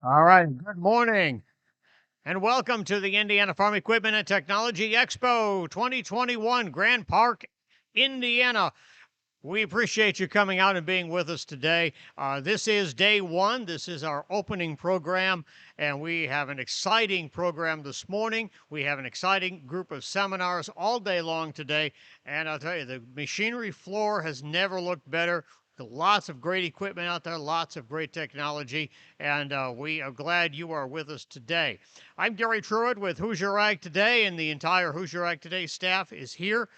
All right, good morning and welcome to the Indiana Farm Equipment and Technology Expo 2021, Grand Park, Indiana. We appreciate you coming out and being with us today. This is day one. This is our opening program, and we have an exciting program this morning. We have an exciting group of seminars all day long today, and I'll tell you, the machinery floor has never looked better. Lots of great equipment out there, lots of great technology, and we are glad you are with us today. I'm Gary Truitt with Hoosier Ag Today, and the entire Hoosier Ag Today staff is here,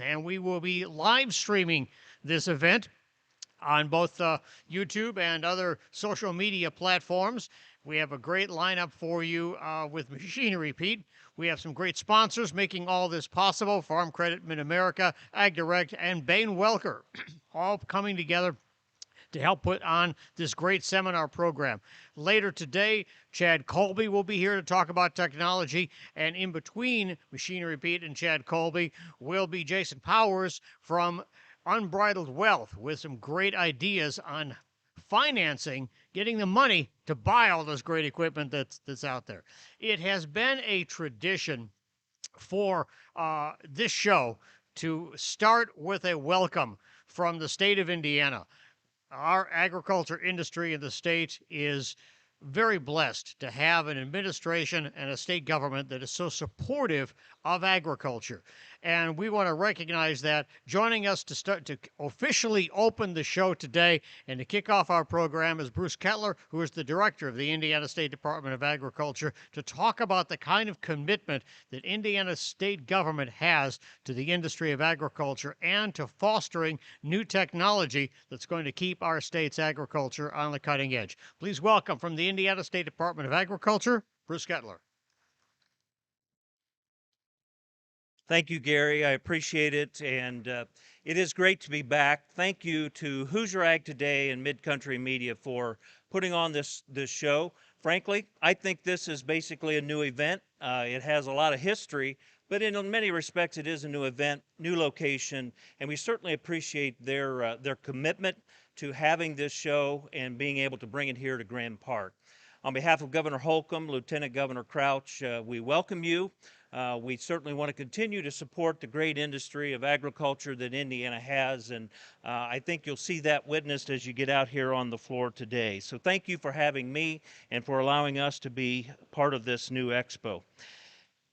and we will be live streaming this event on both YouTube and other social media platforms. We have a great lineup for you with Machinery Pete. We have some great sponsors making all this possible: Farm Credit, Mid-America, Ag Direct, and Bain Welker, all coming together to help put on this great seminar program. Later today, Chad Colby will be here to talk about technology, and in between Machinery Pete and Chad Colby will be Jason Powers from Unbridled Wealth with some great ideas on financing, getting the money to buy all this great equipment that's out there. It has been a tradition for this show to start with a welcome from the state of Indiana. Our agriculture industry in the state is very blessed to have an administration and a state government that is so supportive of agriculture. And we want to recognize that. Joining us to start to officially open the show today and to kick off our program is Bruce Kettler, who is the director of the Indiana State Department of Agriculture, to talk about the kind of commitment that Indiana state government has to the industry of agriculture and to fostering new technology that's going to keep our state's agriculture on the cutting edge. Please welcome from the Indiana State Department of Agriculture, Bruce Kettler. Thank you, Gary. I appreciate it, and it is great to be back. Thank you to Hoosier Ag Today and Mid-Country Media for putting on this show. Frankly, I think this is basically a new event. It has a lot of history, but in many respects, it is a new event, new location, and we certainly appreciate their commitment to having this show and being able to bring it here to Grand Park. On behalf of Governor Holcomb, Lieutenant Governor Crouch, we welcome you. We certainly want to continue to support the great industry of agriculture that Indiana has, and I think you'll see that witnessed as you get out here on the floor today. So thank you for having me and for allowing us to be part of this new expo.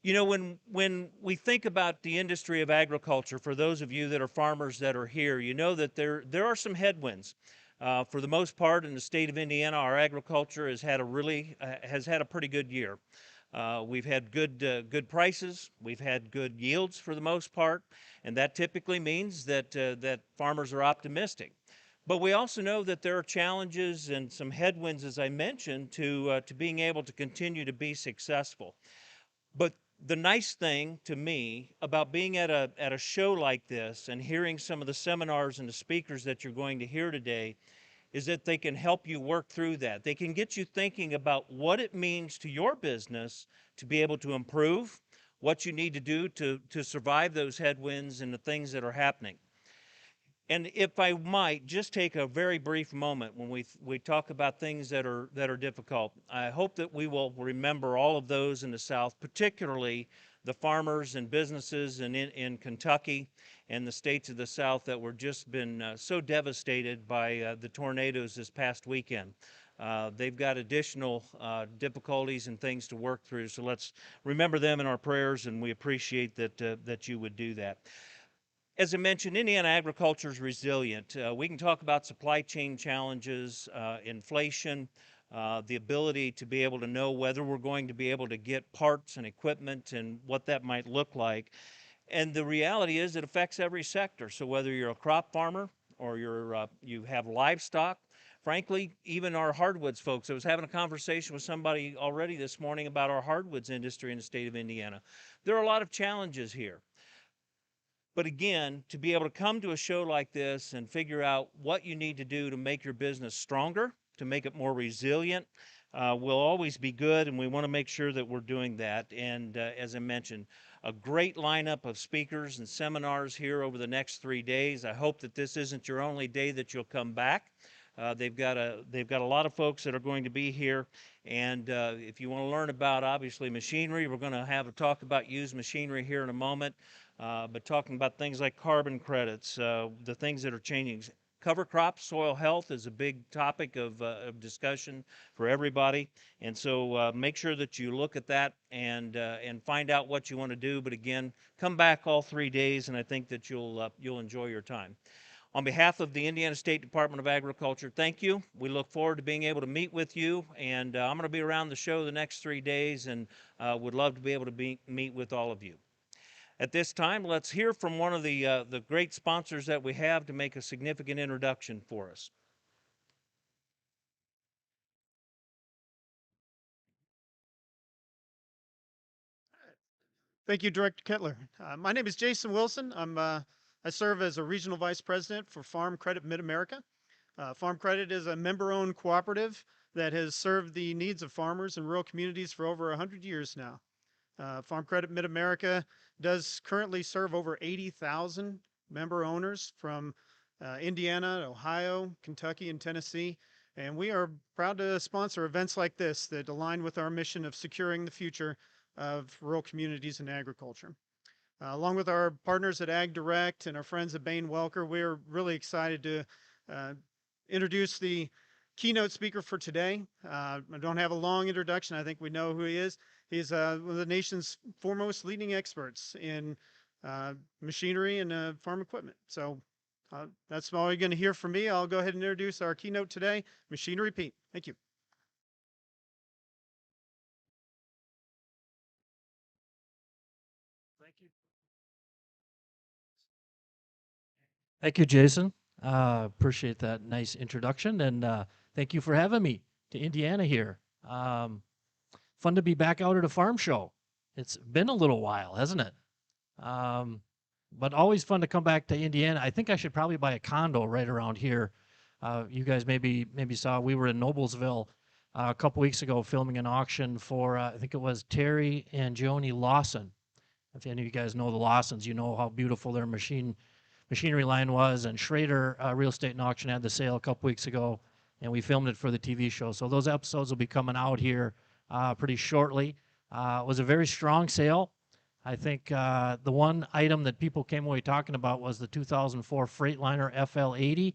You know, when we think about the industry of agriculture, for those of you that are farmers that are here, you know that there are some headwinds. For the most part, in the state of Indiana, our agriculture has had a pretty good year. We've had good prices. We've had good yields for the most part, and that typically means that farmers are optimistic. But we also know that there are challenges and some headwinds, as I mentioned, to being able to continue to be successful. But the nice thing to me about being at a show like this and hearing some of the seminars and the speakers that you're going to hear today is that they can help you work through that. They can get you thinking about what it means to your business to be able to improve, what you need to do to survive those headwinds and the things that are happening. And if I might just take a very brief moment when we talk about things that are difficult, I hope that we will remember all of those in the South, particularly the farmers and businesses in Kentucky and the states of the South that were just been so devastated by the tornadoes this past weekend. They've got additional difficulties and things to work through, so let's remember them in our prayers, and we appreciate that you would do that. As I mentioned, Indiana agriculture is resilient. We can talk about supply chain challenges, inflation, the ability to be able to know whether we're going to be able to get parts and equipment and what that might look like. And the reality is it affects every sector. So whether you're a crop farmer or you have livestock, frankly, even our hardwoods folks. I was having a conversation with somebody already this morning about our hardwoods industry in the state of Indiana. There are a lot of challenges here. But again, to be able to come to a show like this and figure out what you need to do to make your business stronger, to make it more resilient, will always be good, and we want to make sure that we're doing that. And as I mentioned, a great lineup of speakers and seminars here over the next 3 days. I hope that this isn't your only day that you'll come back. They've got a lot of folks that are going to be here, and if you want to learn about obviously machinery, we're going to have a talk about used machinery here in a moment. But talking about things like carbon credits, the things that are changing. Cover crop soil health is a big topic of discussion for everybody, and so make sure that you look at that and find out what you want to do. But again, come back all 3 days, and I think that you'll enjoy your time. On behalf of the Indiana State Department of Agriculture, thank you. We look forward to being able to meet with you, and I'm going to be around the show the next 3 days, and would love to be able to meet with all of you. At this time, let's hear from one of the great sponsors that we have to make a significant introduction for us. Thank you, Director Kettler. My name is Jason Wilson. I serve as a Regional Vice President for Farm Credit Mid-America. Farm Credit is a member-owned cooperative that has served the needs of farmers in rural communities for over 100 years now. Farm Credit Mid-America does currently serve over 80,000 member owners from Indiana, Ohio, Kentucky, and Tennessee. And we are proud to sponsor events like this that align with our mission of securing the future of rural communities and agriculture. Along with our partners at Ag Direct and our friends at Bain Welker, we're really excited to introduce the keynote speaker for today. I don't have a long introduction. I think we know who he is. He's one of the nation's foremost leading experts in machinery and farm equipment. So that's all you're going to hear from me. I'll go ahead and introduce our keynote today, Machinery Pete. Thank you. Thank you. Thank you, Jason. Appreciate that nice introduction, and thank you for having me to Indiana here. Fun to be back out at a farm show. It's been a little while, hasn't it? But always fun to come back to Indiana. I think I should probably buy a condo right around here. You guys maybe saw we were in Noblesville a couple weeks ago filming an auction for I think it was Terry and Joni Lawson. If any of you guys know the Lawsons, you know how beautiful their machinery line was. And Schrader Real Estate and Auction had the sale a couple weeks ago, and we filmed it for the TV show. So those episodes will be coming out here pretty shortly. It was a very strong sale. I think the one item that people came away talking about was the 2004 Freightliner FL80.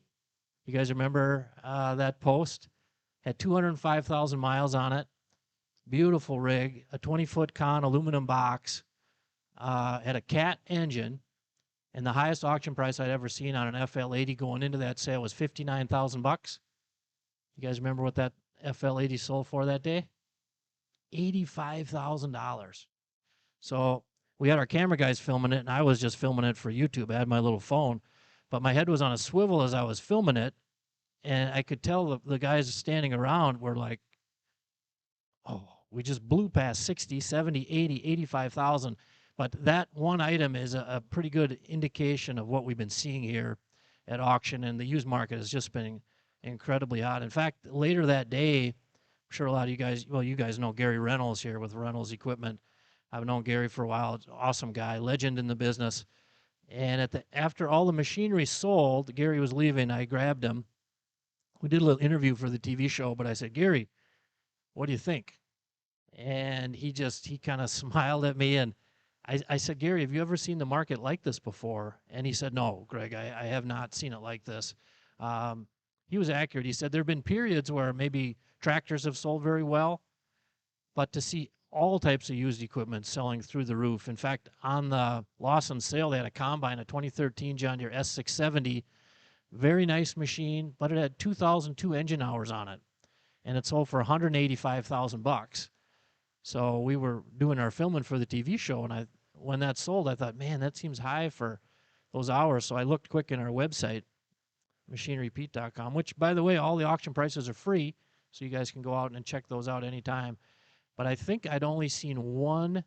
You guys remember that post? Had 205,000 miles on it. Beautiful rig, a 20-foot con aluminum box. Had a Cat engine, and the highest auction price I'd ever seen on an FL80 going into that sale was $59,000. You guys remember what that FL80 sold for that day? $85,000. So we had our camera guys filming it, and I was just filming it for YouTube. I had my little phone, but my head was on a swivel as I was filming it, and I could tell the guys standing around were like, oh, we just blew past 60, 70, 80, 85,000. But that one item is a pretty good indication of what we've been seeing here at auction, and the used market has just been incredibly hot. In fact, later that day, I'm sure a lot of you guys, well, you guys know Gary Reynolds here with Reynolds Equipment. I've known Gary for a while. Awesome guy, legend in the business. And after all the machinery sold, Gary was leaving. I grabbed him. We did a little interview for the TV show, but I said, Gary, what do you think? And he kind of smiled at me, and I said, Gary, have you ever seen the market like this before? And he said, no, Greg, I have not seen it like this. He was accurate. He said there have been periods where maybe tractors have sold very well, but to see all types of used equipment selling through the roof. In fact, on the Lawson sale, they had a combine, a 2013 John Deere S670, very nice machine, but it had 2,002 engine hours on it, and it sold for $185,000. So we were doing our filming for the TV show, and when that sold, I thought, man, that seems high for those hours. So I looked quick in our website, machinerypete.com, which, by the way, all the auction prices are free, so you guys can go out and check those out anytime. But I think I'd only seen one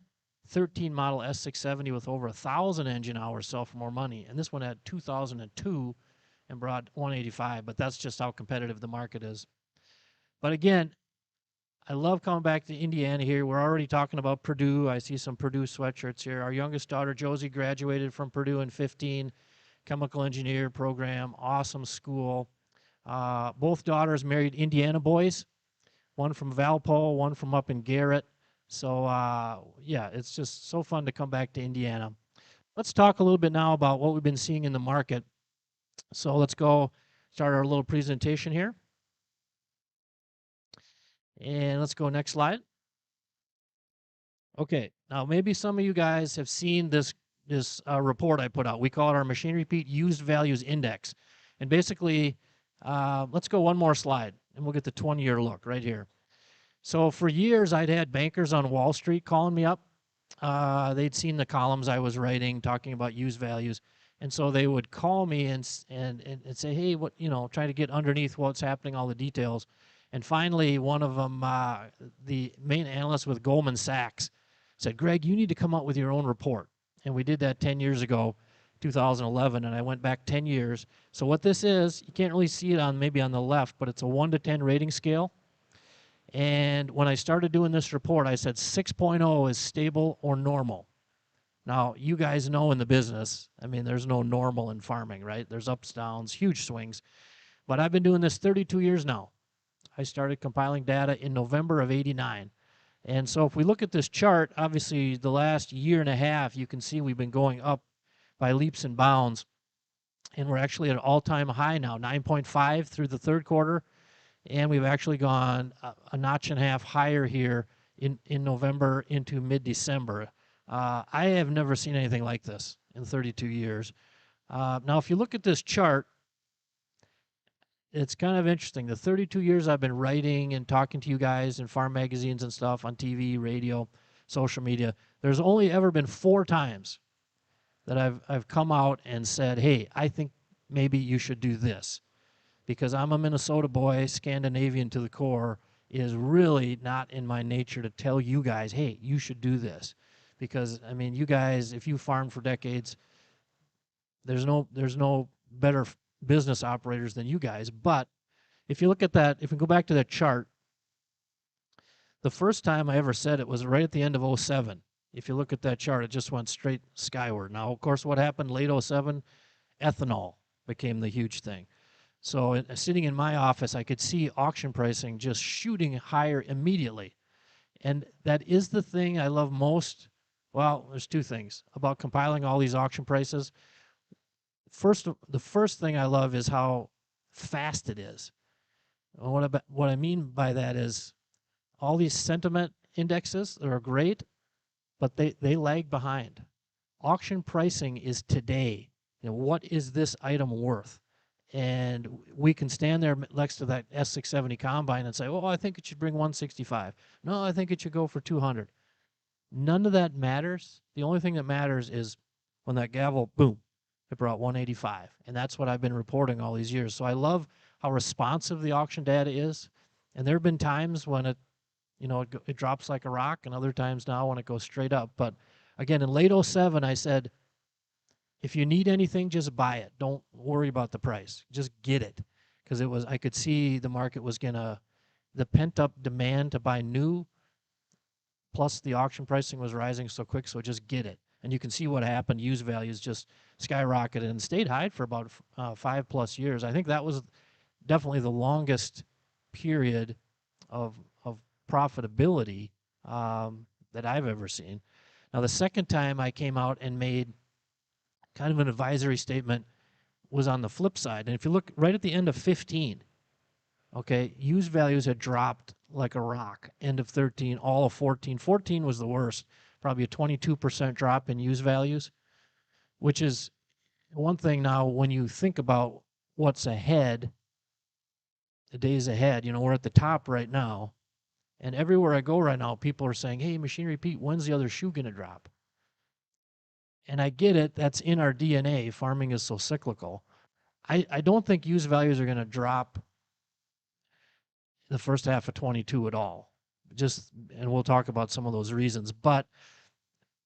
13 model S670 with over 1,000 engine hours sell for more money, and this one had 2,002 and brought 185. But that's just how competitive the market is. But again, I love coming back to Indiana here. We're already talking about Purdue. I see some Purdue sweatshirts here. Our youngest daughter, Josie, graduated from Purdue in 15, chemical engineer program, awesome school. Both daughters married Indiana boys, one from Valpo, one from up in Garrett. So, yeah, it's just so fun to come back to Indiana. Let's talk a little bit now about what we've been seeing in the market. So let's go start our little presentation here. And let's go next slide. Okay, now maybe some of you guys have seen this report I put out. We call it our Machine Repeat Used Values Index. And basically, let's go one more slide, and we'll get the 20-year look right here. So for years, I'd had bankers on Wall Street calling me up. They'd seen the columns I was writing talking about used values. And so they would call me and say, hey, what, try to get underneath what's happening, all the details. And finally, one of them, the main analyst with Goldman Sachs, said, Greg, you need to come out with your own report. And we did that 10 years ago, 2011, and I went back 10 years. So what this is, you can't really see it maybe on the left, but it's a 1 to 10 rating scale. And when I started doing this report, I said 6.0 is stable or normal. Now, you guys know in the business, I mean, there's no normal in farming, right? There's ups, downs, huge swings. But I've been doing this 32 years now. I started compiling data in November of '89. And so if we look at this chart, obviously the last year and a half, you can see we've been going up by leaps and bounds. And we're actually at an all-time high now, 9.5 through the third quarter. And we've actually gone a notch and a half higher here in November into mid-December. I have never seen anything like this in 32 years. Now, if you look at this chart, it's kind of interesting. The 32 years I've been writing and talking to you guys in farm magazines and stuff on TV, radio, social media, there's only ever been 4 times that I've come out and said, hey, I think maybe you should do this. Because I'm a Minnesota boy, Scandinavian to the core, is really not in my nature to tell you guys, hey, you should do this. Because, I mean, you guys, if you farmed for decades, there's no better business operators than you guys. But if you look at that, if we go back to that chart, the first time I ever said it was right at the end of '07. If you look at that chart, it just went straight skyward. Now, of course, what happened late '07? Ethanol became the huge thing. So sitting in my office, I could see auction pricing just shooting higher immediately. And that is the thing I love most. Well, there's 2 things about compiling all these auction prices. First, the first thing I love is how fast it is. And what I mean by that is all these sentiment indexes that are great, but they lag behind. Auction pricing is today. What is this item worth? And we can stand there next to that S670 combine and say, oh, I think it should bring 165. No, I think it should go for 200. None of that matters. The only thing that matters is when that gavel, boom, it brought 185. And that's what I've been reporting all these years. So I love how responsive the auction data is. And there have been times when it drops like a rock, and other times now when it goes straight up. But again, in late '07, I said, if you need anything, just buy it. Don't worry about the price. Just get it. Because I could see the market was the pent-up demand to buy new, plus the auction pricing was rising so quick, so just get it. And you can see what happened. Used values just skyrocketed and stayed high for about 5+ years. I think that was definitely the longest period of profitability that I've ever seen. Now, the second time I came out and made kind of an advisory statement was on the flip side. And if you look right at the end of 15, okay, used values had dropped like a rock. End of 13, all of 14. 14 was the worst, probably a 22% drop in used values, which is one thing now when you think about what's ahead, the days ahead, we're at the top right now. And everywhere I go right now, people are saying, hey, Machine Repeat, when's the other shoe going to drop? And I get it. That's in our DNA. Farming is so cyclical. I don't think used values are going to drop the first half of 22 at all. And we'll talk about some of those reasons. But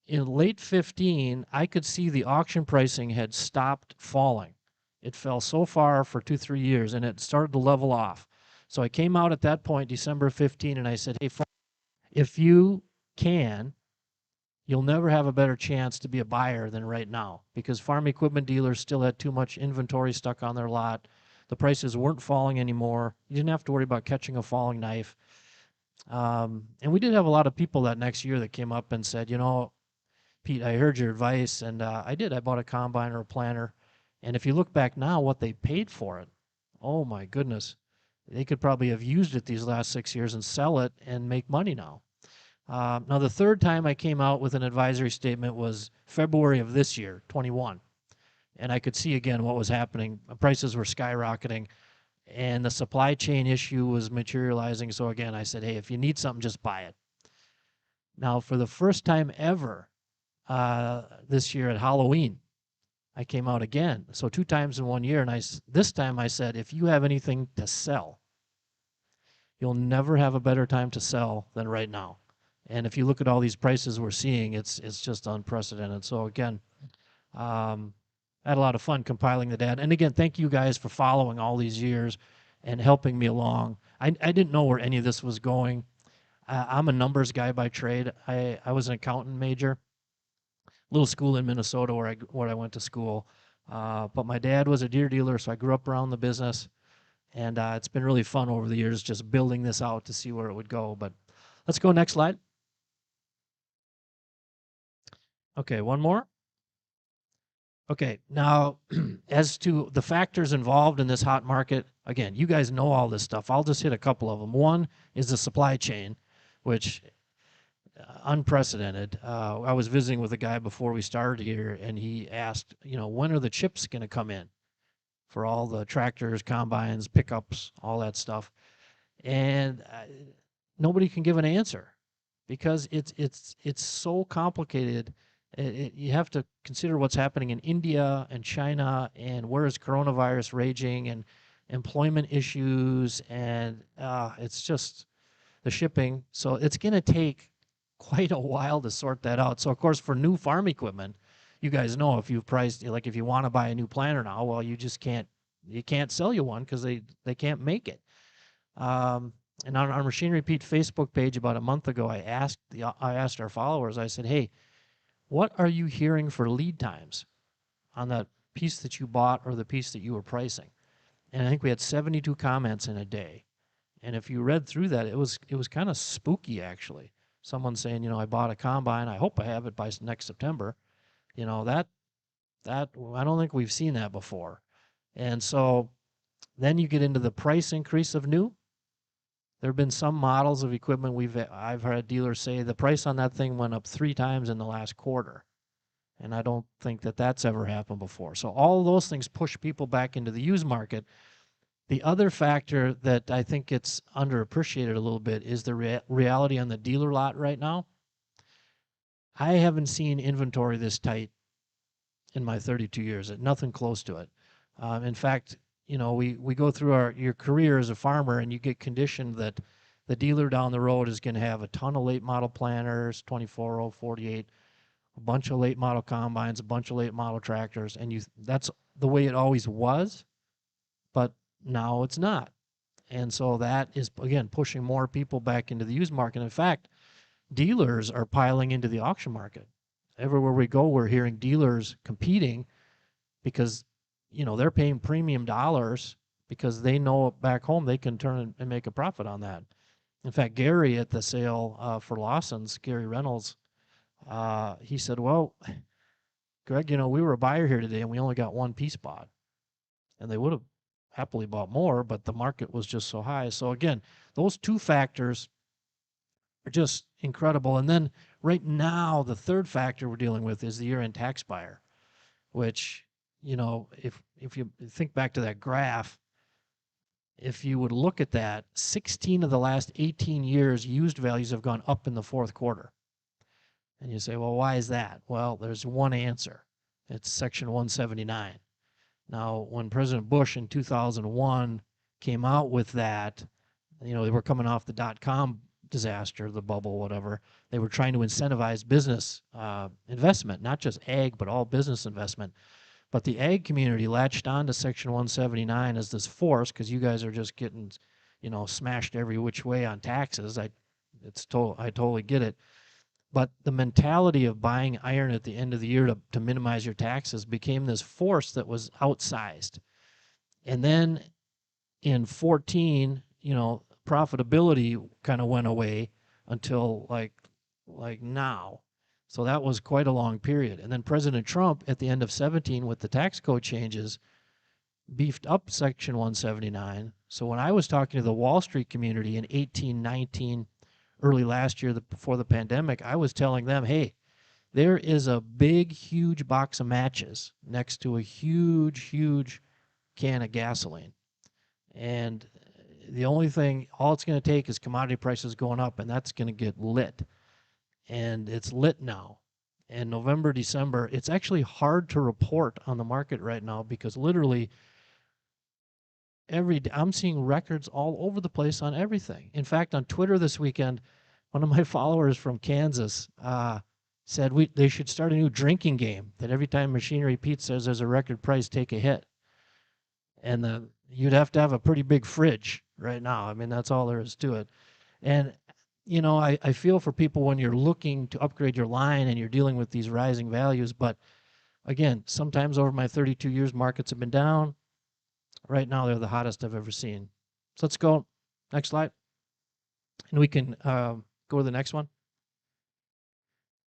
in late 15, I could see the auction pricing had stopped falling. It fell so far for 2-3 years, and it started to level off. So I came out at that point, December 15, and I said, hey, if you can, you'll never have a better chance to be a buyer than right now, because farm equipment dealers still had too much inventory stuck on their lot. The prices weren't falling anymore. You didn't have to worry about catching a falling knife. And we did have a lot of people that next year that came up and said, you know, Pete, I heard your advice, and I did. I bought a combine or a planter. And if you look back now, what they paid for it, oh my goodness, they could probably have used it these last 6 years and sell it and make money now. Now, the third time I came out with an advisory statement was February of this year, 21. And I could see again what was happening. Prices were skyrocketing, and the supply chain issue was materializing. So again, I said, hey, if you need something, just buy it. Now, for the first time ever this year at Halloween, I came out again. So 2 times in 1 year, and this time I said, if you have anything to sell, you'll never have a better time to sell than right now. And if you look at all these prices we're seeing, it's just unprecedented. So again, I had a lot of fun compiling the data. And again, thank you guys for following all these years and helping me along. I didn't know where any of this was going. I'm a numbers guy by trade. I was an accountant major, little school in Minnesota where I went to school. But my dad was a deer dealer, so I grew up around the business. And it's been really fun over the years just building this out to see where it would go. But let's go next slide. Okay, one more. Okay, now as to the factors involved in this hot market, again, you guys know all this stuff. I'll just hit a couple of them. One is the supply chain, which unprecedented. I was visiting with a guy before we started here, and he asked, you know, when are the chips going to come in for all the tractors, combines, pickups, all that stuff? And nobody can give an answer because it's so complicated. You have to consider what's happening in India and China, and where is coronavirus raging, and employment issues, and it's just the shipping. So it's going to take quite a while to sort that out. So of course, for new farm equipment, you guys know if you've priced, like if you want to buy a new planter now, well, you can't sell you one because they can't make it. And on our Machinery Pete Facebook page about a month ago, I asked our followers, I said, hey, what are you hearing for lead times on that piece that you bought or the piece that you were pricing? And I think we had 72 comments in a day. And if you read through that, it was kind of spooky, actually. Someone saying, you know, I bought a combine. I hope I have it by next September. You know, that I don't think we've seen that before. And so then you get into the price increase of new. There have been some models of equipment I've heard dealers say the price on that thing went up 3 times in the last quarter. And I don't think that that's ever happened before. So all of those things push people back into the used market. The other factor that I think gets underappreciated a little bit is the reality on the dealer lot right now. I haven't seen inventory this tight in my 32 years. Nothing close to it. In fact, you know, we go through your career as a farmer, and you get conditioned that the dealer down the road is going to have a ton of late model planters, 24, 48, a bunch of late model combines, a bunch of late model tractors, and that's the way it always was, but now it's not. And so that is, again, pushing more people back into the used market. In fact, dealers are piling into the auction market. Everywhere we go, we're hearing dealers competing because, you know, they're paying premium dollars because they know back home they can turn and make a profit on that. In fact, Gary at the sale for Lawson's, Gary Reynolds, he said, well, Greg, you know, we were a buyer here today and we only got one piece bought. And they would have happily bought more, but the market was just so high. So again, those 2 factors are just incredible. And then right now, the third factor we're dealing with is the year-end tax buyer, which, you know, if you think back to that graph, if you would look at that, 16 of the last 18 years, used values have gone up in the fourth quarter. And you say, well, why is that? Well, there's one answer. It's Section 179. Now, when President Bush in 2001 came out with that, you know, they were coming off the dot-com disaster, the bubble, whatever. They were trying to incentivize business investment, not just ag, but all business investment. But the ag community latched on to Section 179 as this force, because you guys are just getting, you know, smashed every which way on taxes. I totally get it. But the mentality of buying iron at the end of the year to minimize your taxes became this force that was outsized. And then in 14, profitability kind of went away until like now. So that was quite a long period. And then President Trump at the end of 17 with the tax code changes beefed up Section 179. So when I was talking to the Wall Street community in 18, 19, early last year before the pandemic, I was telling them, hey, there is a big, huge box of matches next to a huge, huge can of gasoline. And the only thing, all it's going to take is commodity prices going up, and that's going to get lit. And it's lit now. And November, December, it's actually hard to report on the market right now because literally every day I'm seeing records all over the place on everything. In fact, on Twitter this weekend, one of my followers from Kansas said they should start a new drinking game that every time Machinery Pete says there's a record price, take a hit. And you'd have to have a pretty big fridge right now. I mean, that's all there is to it. And, I feel for people when you're looking to upgrade your line and you're dealing with these rising values. But again, sometimes over my 32 years, markets have been down. Right now, they're the hottest I've ever seen. So let's go. Next slide. And we can go to the next one.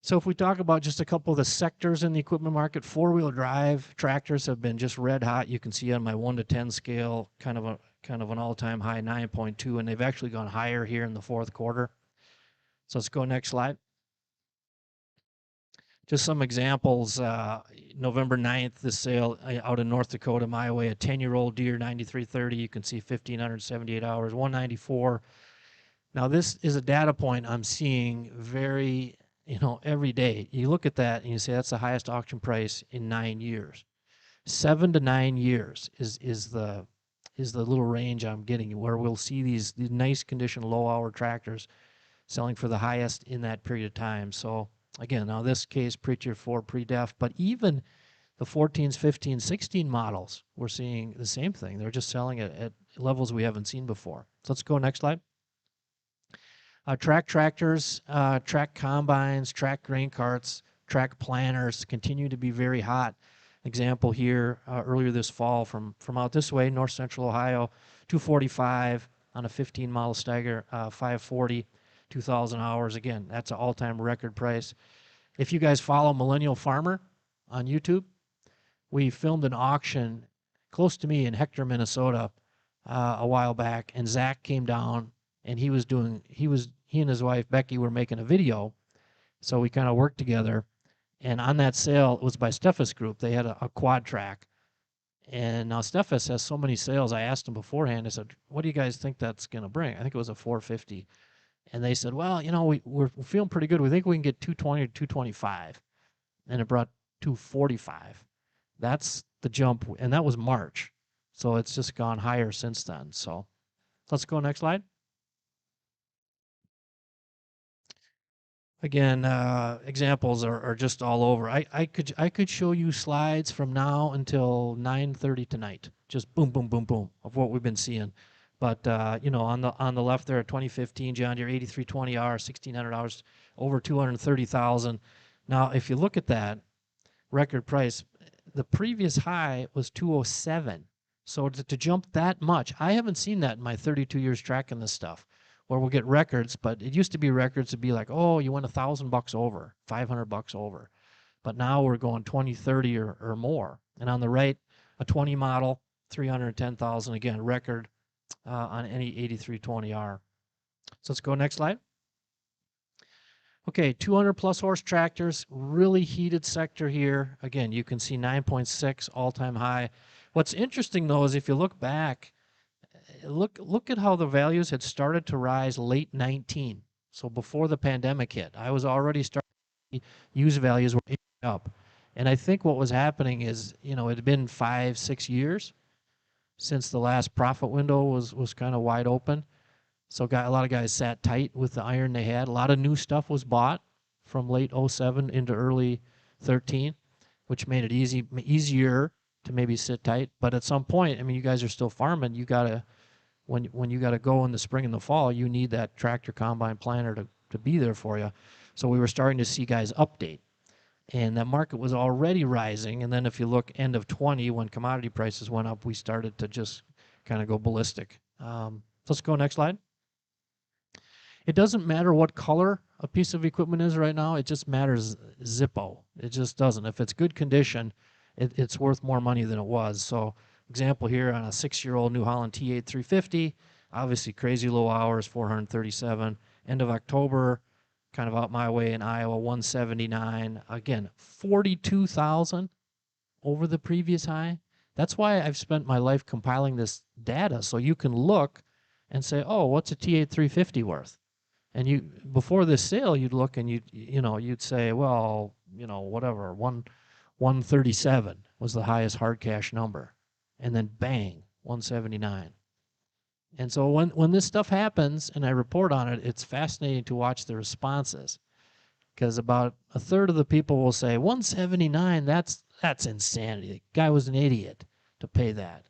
So if we talk about just a couple of the sectors in the equipment market, four-wheel drive tractors have been just red hot. You can see on my 1 to 10 scale, kind of an all-time high, 9.2, and they've actually gone higher here in the fourth quarter. So let's go next slide. Just some examples. November 9th, this sale out in North Dakota, my way, a 10-year-old Deere 9330. You can see 1,578 hours, 194. Now this is a data point I'm seeing very, every day. You look at that and you say that's the highest auction price in 9 years. 7 to 9 years is the little range I'm getting where we'll see these nice condition low hour tractors selling for the highest in that period of time. So again, now this case pre-tier 4, pre-def, but even the 14s, 15s, 16 models, we're seeing the same thing. They're just selling at levels we haven't seen before. So let's go next slide. Track tractors, track combines, track grain carts, track planters continue to be very hot. Example here earlier this fall from out this way, north central Ohio, 245 on a 15 model Steiger, 540, 2,000 hours. Again, that's an all-time record price. If you guys follow Millennial Farmer on YouTube, we filmed an auction close to me in Hector, Minnesota a while back, and Zach came down and he and his wife Becky were making a video, so we kind of worked together. And on that sale, it was by Steffes Group. They had a quad track, and now Steffes has so many sales. I asked them beforehand. I said, "What do you guys think that's going to bring?" I think it was a 450, and they said, "Well, we're feeling pretty good. We think we can get 220 or 225," and it brought 245. That's the jump, and that was March, so it's just gone higher since then. So let's go next slide. Again, examples are just all over. I could show you slides from now until 9:30 tonight. Just boom, boom, boom, boom of what we've been seeing. But on the left there, 2015 John Deere 8320R, 1,600 hours, over 230,000. Now, if you look at that record price, the previous high was 207. So to jump that much, I haven't seen that in my 32 years tracking this stuff. Where we'll get records, but it used to be records to be like, oh, you went $1,000 over, $500 over. But now we're going 20, 30 or more. And on the right, a 20 model, 310,000, again, record on any 8320R. So let's go next slide. Okay, 200 plus horse tractors, really heated sector here. Again, you can see 9.6 all-time high. What's interesting though is if you look back, look at how the values had started to rise late 19. So before the pandemic hit, I was already starting to see used values were up. And I think what was happening is, it had been 5-6 years since the last profit window was kind of wide open. So a lot of guys sat tight with the iron they had. A lot of new stuff was bought from late 07 into early 13, which made it easier to maybe sit tight. But at some point, I mean, you guys are still farming. You got to, when you got to go in the spring and the fall, you need that tractor, combine, planter to be there for you. So we were starting to see guys update. And that market was already rising. And then if you look end of 20, when commodity prices went up, we started to just kind of go ballistic. Let's go next slide. It doesn't matter what color a piece of equipment is right now. It just matters Zippo. It just doesn't. If it's good condition, it's worth more money than it was. So example here on a 6-year-old New Holland T8 350, obviously crazy low hours, 437. End of October, kind of out my way in Iowa, 179. Again, 42,000 over the previous high. That's why I've spent my life compiling this data, so you can look and say, oh, what's a T8 350 worth? And you, before this sale, you'd look and you'd say, well, whatever, 137 was the highest hard cash number, and then bang, 179. And so when this stuff happens and I report on it, it's fascinating to watch the responses, because about a third of the people will say 179, that's insanity. The guy was an idiot to pay that.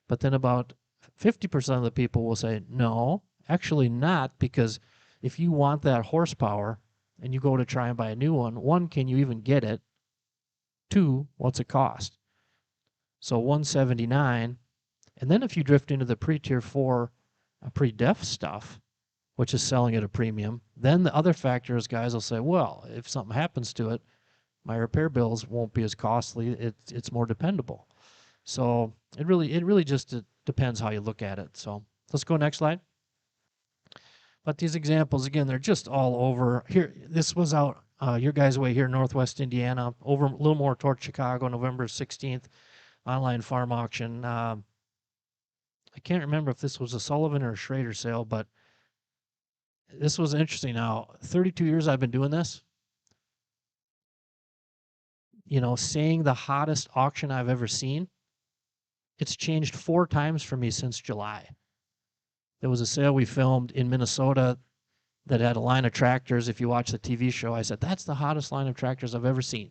But then about 50% of the people will say, no, actually not, because if you want that horsepower and you go to try and buy a new one, can you even get it? 2, what's it cost? So 179. And then if you drift into the pre-tier 4 pre-def stuff, which is selling at a premium, then the other factor is guys will say, well, if something happens to it, my repair bills won't be as costly. It's more dependable. So it really just depends how you look at it. So let's go next slide. But these examples, again, they're just all over. Here, this was out your guys' way here, Northwest Indiana, over a little more towards Chicago, November 16th, online farm auction. I can't remember if this was a Sullivan or a Schrader sale, but this was interesting. Now, 32 years I've been doing this. Saying the hottest auction I've ever seen, it's changed 4 times for me since July. There was a sale we filmed in Minnesota that had a line of tractors. If you watch the TV show, I said, that's the hottest line of tractors I've ever seen.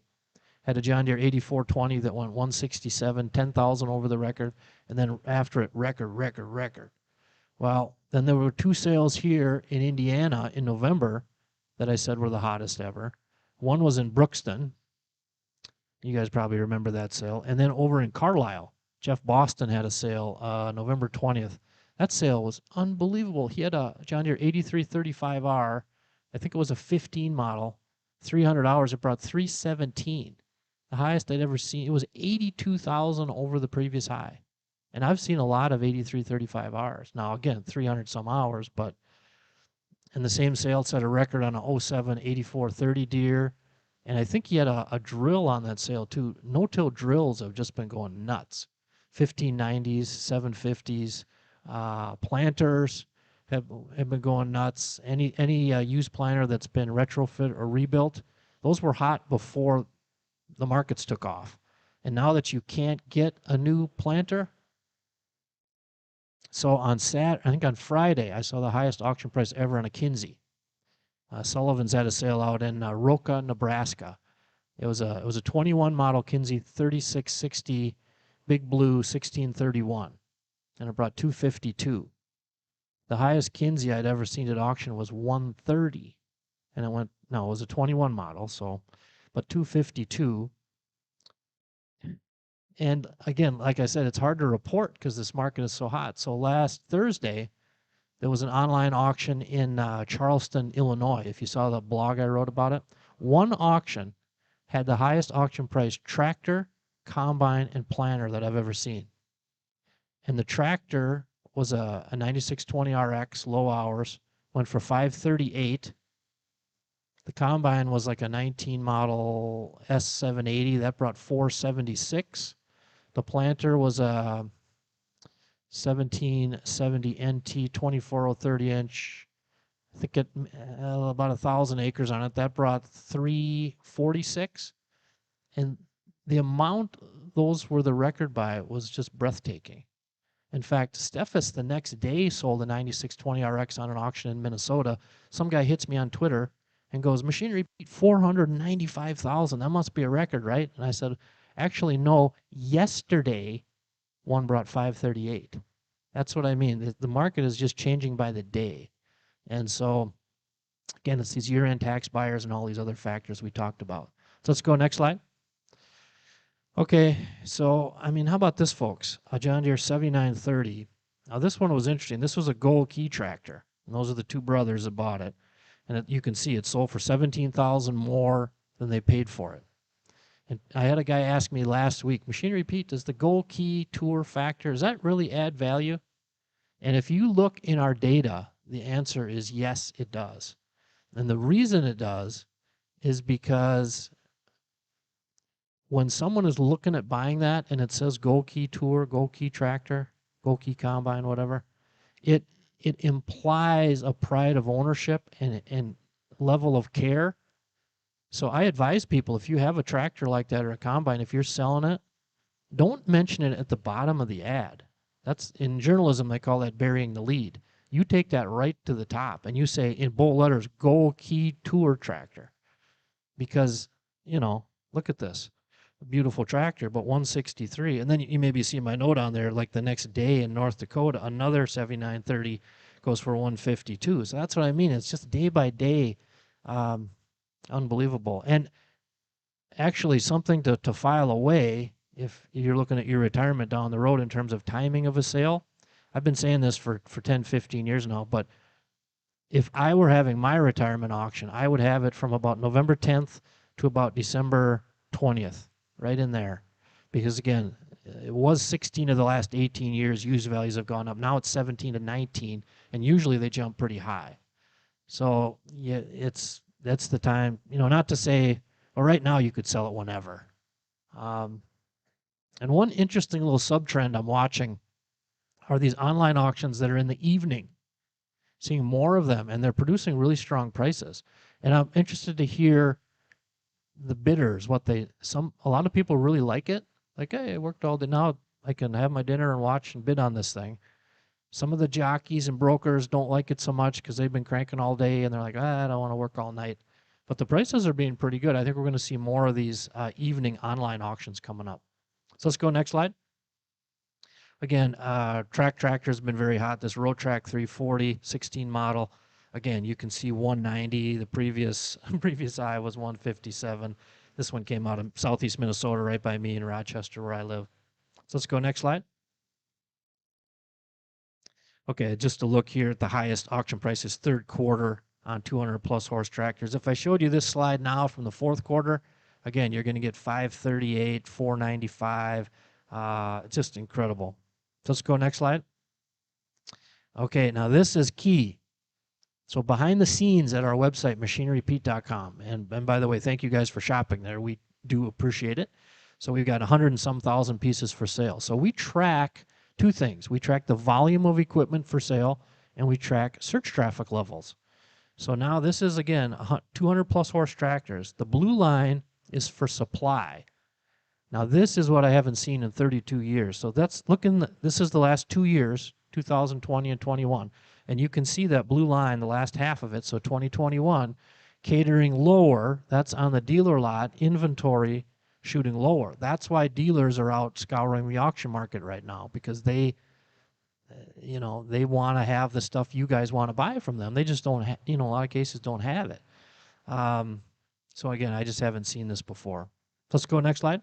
Had a John Deere 8420 that went 167, 10,000 over the record, and then after it, record. Well, then there were 2 sales here in Indiana in November that I said were the hottest ever. One was in Brookston. You guys probably remember that sale. And then over in Carlisle, Jeff Boston had a sale November 20th. That sale was unbelievable. He had a John Deere 8335R. I think it was a 15 model. 300 hours. It brought 317. The highest I'd ever seen. It was 82,000 over the previous high. And I've seen a lot of 8335Rs. Now, again, 300 some hours, but in the same sale, set a record on a 07 8430 Deere. And I think he had a drill on that sale too. No-till drills have just been going nuts. 1590s, 750s, planters have been going nuts. Any used planter that's been retrofit or rebuilt, those were hot before the markets took off. And now that you can't get a new planter, so I think on Friday, I saw the highest auction price ever on a Kinsey. Sullivan's had a sale out in Roca, Nebraska. It was a 21 model Kinsey 3660 Big Blue 1631, and it brought 252. The highest Kinsey I'd ever seen at auction was 130, and it was a 21 model, but 252. And again, like I said, it's hard to report because this market is so hot. So last Thursday, there was an online auction in Charleston, Illinois. If you saw the blog I wrote about it, one auction had the highest auction price tractor, combine, and planter that I've ever seen. And the tractor was a 9620RX, low hours, went for $538. The combine was like a 19 model S780 that brought $476. The planter was a 1770 NT 2430 inch. I think it about 1,000 acres on it. That brought $346. And the amount those were the record by was just breathtaking. In fact, Steffes the next day sold a 9620RX on an auction in Minnesota. Some guy hits me on Twitter and goes, machinery beat 495,000. That must be a record, right? And I said, actually, no. Yesterday, one brought 538. That's what I mean. The market is just changing by the day. And so, again, it's these year-end tax buyers and all these other factors we talked about. So let's go next slide. Okay, so, I mean, how about this, folks? A John Deere 7930 Now this one was interesting. This was a Gold Key tractor, and those are the two brothers that bought it. And you can see it sold for $17,000 more than they paid for it. And I had a guy ask me last week, Machinery Pete, does the Gold Key Tour factor, does that really add value? And if you look in our data, the answer is yes, it does. And the reason it does is because when someone is looking at buying that and it says Gold Key Tour, Gold Key Tractor, Gold Key Combine, whatever, it implies a pride of ownership and level of care. So I advise people, if you have a tractor like that or a combine, if you're selling it, don't mention it at the bottom of the ad. That's in journalism, they call that burying the lead. You take that right to the top and you say in bold letters, Gold Key Tour Tractor. Because, you know, look at this. A beautiful tractor, but 163. And then you maybe see my note on there, like the next day in North Dakota, another 7930 goes for 152. So that's what I mean. It's just day by day. Unbelievable. And actually something to file away if you're looking at your retirement down the road in terms of timing of a sale. I've been saying this for 10, 15 years now, but if I were having my retirement auction, I would have it from about November 10th to about December 20th, right in there. Because again, it was 16 of the last 18 years, used values have gone up. Now it's 17 to 19, and usually they jump pretty high. So yeah, that's the time, you know, not to say, well, right now you could sell it whenever. And one interesting little sub-trend I'm watching are these online auctions that are in the evening. Seeing more of them, and they're producing really strong prices. And I'm interested to hear the bidders, a lot of people really like it. Like, hey, I worked all day, now I can have my dinner and watch and bid on this thing. Some of the jockeys and brokers don't like it so much because they've been cranking all day and they're like, I don't want to work all night. But the prices are being pretty good. I think we're going to see more of these evening online auctions coming up. So let's go next slide. Again, track tractor has been very hot. This Road Track 340 16 model. Again, you can see 190. The previous high was 157. This one came out of southeast Minnesota, right by me in Rochester, where I live. So let's go next slide. Okay, just to look here at the highest auction prices, third quarter on 200 plus horse tractors. If I showed you this slide now from the fourth quarter, again, you're going to get 538, 495. It's just incredible. So let's go next slide. Okay, now this is key. So behind the scenes at our website, machinerypete.com, and by the way, thank you guys for shopping there. We do appreciate it. So we've got 100 and some thousand pieces for sale. So we track two things. We track the volume of equipment for sale, and we track search traffic levels. So now this is, again, 200 plus horse tractors. The blue line is for supply. Now this is what I haven't seen in 32 years. So this is the last 2 years, 2020 and 21. And you can see that blue line, the last half of it, so 2021, catering lower, that's on the dealer lot, inventory shooting lower. That's why dealers are out scouring the auction market right now, because they want to have the stuff you guys want to buy from them. They just don't, a lot of cases don't have it. So again, I just haven't seen this before. Let's go next slide.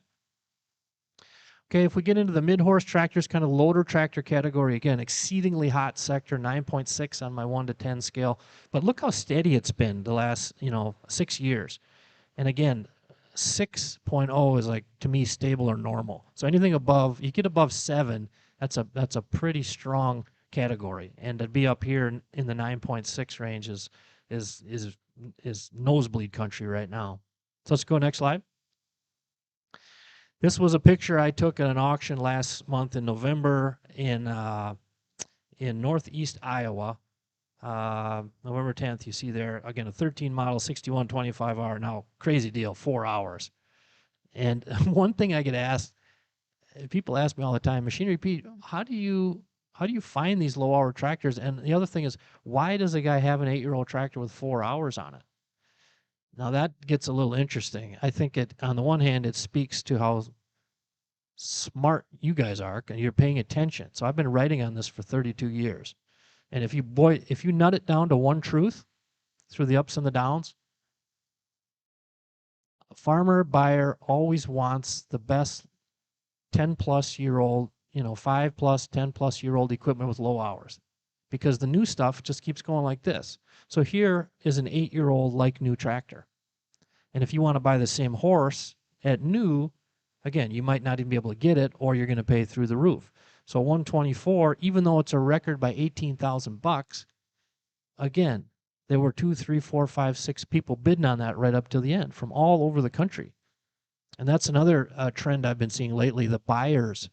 Okay, if we get into the mid-horse tractors, kind of loader tractor category, again, exceedingly hot sector, 9.6 on my 1 to 10 scale. But look how steady it's been the last, 6 years. And again, 6.0 is like, to me, stable or normal. So anything above, you get above 7, that's a pretty strong category. And to be up here in the 9.6 range is nosebleed country right now. So let's go next slide. This was a picture I took at an auction last month in November in northeast Iowa. November 10th, you see there, again, a 13 model, 6125R. Now, crazy deal, 4 hours. And one thing I get asked, people ask me all the time, Machinery Pete, how do you find these low-hour tractors? And the other thing is, why does a guy have an 8-year-old tractor with 4 hours on it? Now that gets a little interesting. I think on the one hand, it speaks to how smart you guys are, and you're paying attention. So I've been writing on this for 32 years. And if you nut it down to one truth through the ups and the downs, a farmer buyer always wants the best 10-plus-year-old 5 plus, 10 plus year old equipment with low hours, because the new stuff just keeps going like this. So here is an 8-year-old like new tractor. And if you want to buy the same horse at new, again, you might not even be able to get it, or you're going to pay through the roof. So 124, even though it's a record by $18,000, again, there were 2, 3, 4, 5, 6 people bidding on that right up to the end from all over the country. And that's another trend I've been seeing lately. The buyers,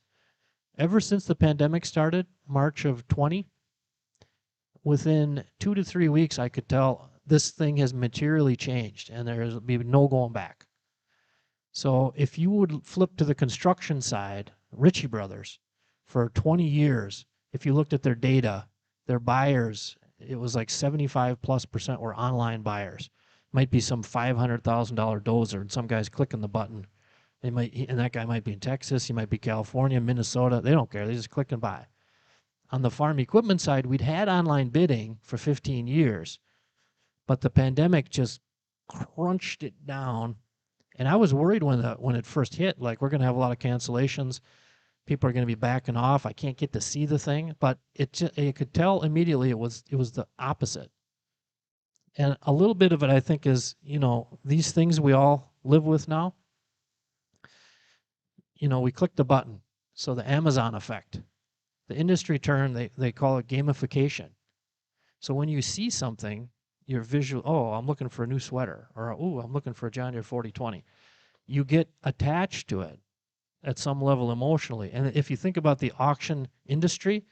ever since the pandemic started, March of 20, within 2 to 3 weeks, I could tell this thing has materially changed, and there's be no going back. So if you would flip to the construction side, Ritchie Brothers, for 20 years, if you looked at their data, their buyers, it was like 75+% were online buyers. Might be some $500,000 dozer, and some guy's clicking the button. And that guy might be in Texas, he might be California, Minnesota. They don't care. They just click and buy. On the farm equipment side, we'd had online bidding for 15 years, but the pandemic just crunched it down. And I was worried when it first hit, like, we're going to have a lot of cancellations. People are going to be backing off. I can't get to see the thing, but you could tell immediately it was the opposite. And a little bit of it, I think, is, these things we all live with now. We click the button. So the Amazon effect, the industry term, they call it gamification. So when you see something, your visual, oh, I'm looking for a new sweater, or, oh, I'm looking for a John Deere 4020. You get attached to it at some level emotionally. And if you think about the auction industry,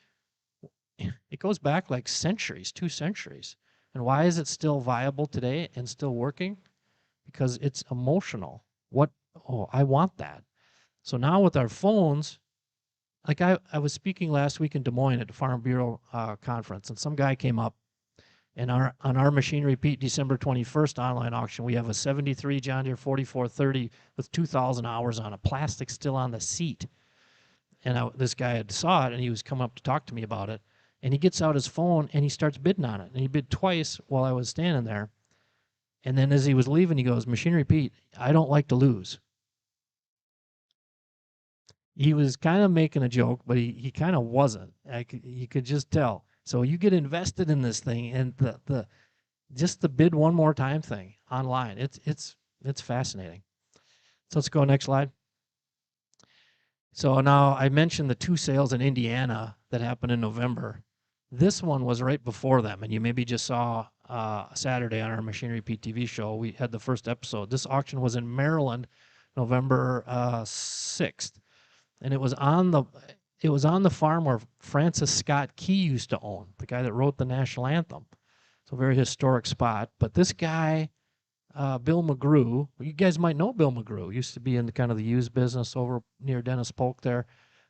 it goes back like centuries, 2 centuries. And why is it still viable today and still working? Because it's emotional. I want that. So now with our phones, like I was speaking last week in Des Moines at the Farm Bureau conference, and some guy came up, and on our Machine Repeat December 21st online auction, we have a 73 John Deere 4430 with 2,000 hours on it, plastic still on the seat. And this guy had saw it, and he was coming up to talk to me about it. And he gets out his phone, and he starts bidding on it. And he bid twice while I was standing there. And then as he was leaving, he goes, Machine Repeat, I don't like to lose. He was kind of making a joke, but he kind of wasn't. You could just tell. So you get invested in this thing, and just the bid one more time thing online. It's fascinating. So let's go next slide. So now I mentioned the 2 sales in Indiana that happened in November. This one was right before them, and you maybe just saw Saturday on our Machine Repeat TV show. We had the first episode. This auction was in Maryland, November 6th, and it was on the farm where Francis Scott Key used to own, the guy that wrote the national anthem. So a very historic spot. But this guy, Bill McGrew, you guys might know Bill McGrew, used to be in kind of the used business over near Dennis Polk there,